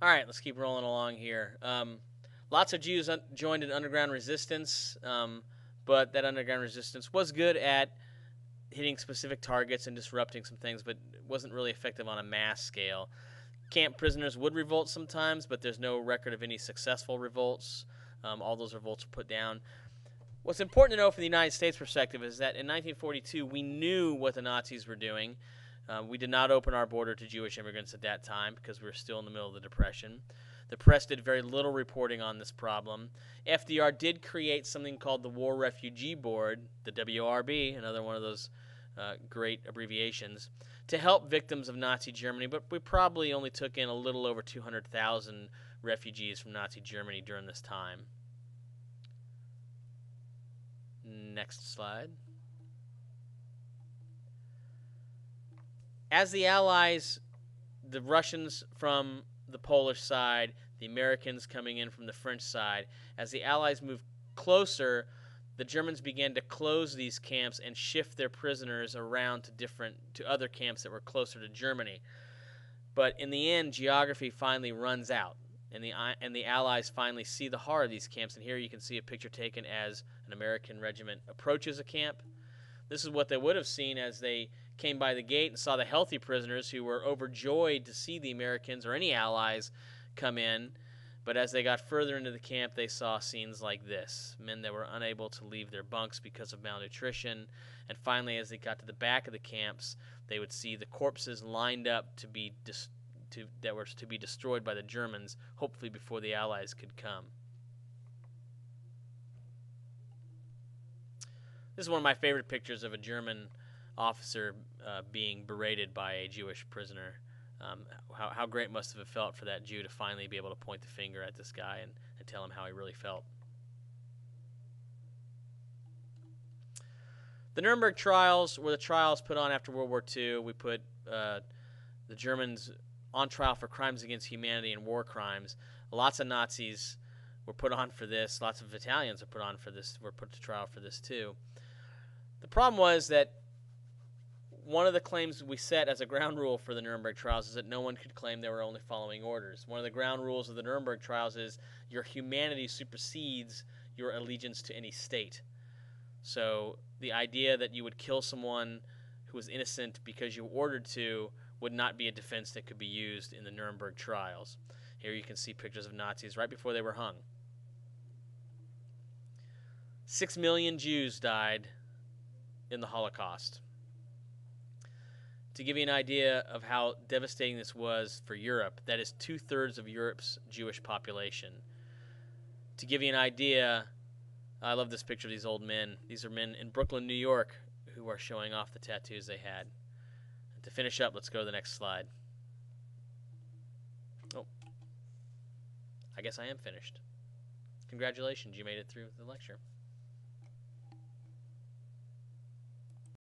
All right, let's keep rolling along here. Lots of Jews joined an underground resistance, but that underground resistance was good at hitting specific targets and disrupting some things, but wasn't really effective on a mass scale. Camp prisoners would revolt sometimes, but there's no record of any successful revolts. All those revolts were put down. What's important to know from the United States perspective is that in 1942, we knew what the Nazis were doing. We did not open our border to Jewish immigrants at that time because we were still in the middle of the Depression. The press did very little reporting on this problem. FDR did create something called the War Refugee Board, the WRB, another one of those great abbreviations, to help victims of Nazi Germany, but we probably only took in a little over 200,000 refugees from Nazi Germany during this time. Next slide. As the Allies, the Russians from the Polish side, the Americans coming in from the French side, as the Allies moved closer, the Germans began to close these camps and shift their prisoners around to other camps that were closer to Germany. But in the end, geography finally runs out, and the Allies finally see the horror of these camps. And here you can see a picture taken as an American regiment approaches a camp. This is what they would have seen as they came by the gate and saw the healthy prisoners who were overjoyed to see the Americans or any Allies come in. But as they got further into the camp, they saw scenes like this. Men that were unable to leave their bunks because of malnutrition. And finally, as they got to the back of the camps, they would see the corpses lined up to be destroyed by the Germans, hopefully before the Allies could come. This is one of my favorite pictures of a German officer being berated by a Jewish prisoner. How great it must have felt for that Jew to finally be able to point the finger at this guy and tell him how he really felt. The Nuremberg trials were the trials put on after World War II. We put the Germans on trial for crimes against humanity and war crimes. Lots of Nazis were put on for this. Lots of Italians were put to trial for this too. The problem was that one of the claims we set as a ground rule for the Nuremberg trials is that no one could claim they were only following orders. One of the ground rules of the Nuremberg trials is your humanity supersedes your allegiance to any state. So the idea that you would kill someone who was innocent because you were ordered to would not be a defense that could be used in the Nuremberg trials. Here you can see pictures of Nazis right before they were hung. 6 million Jews died in the Holocaust. To give you an idea of how devastating this was for Europe, that is 2/3 of Europe's Jewish population. To give you an idea, I love this picture of these old men. These are men in Brooklyn, New York, who are showing off the tattoos they had. And to finish up, let's go to the next slide. Oh, I guess I am finished. Congratulations, you made it through the lecture.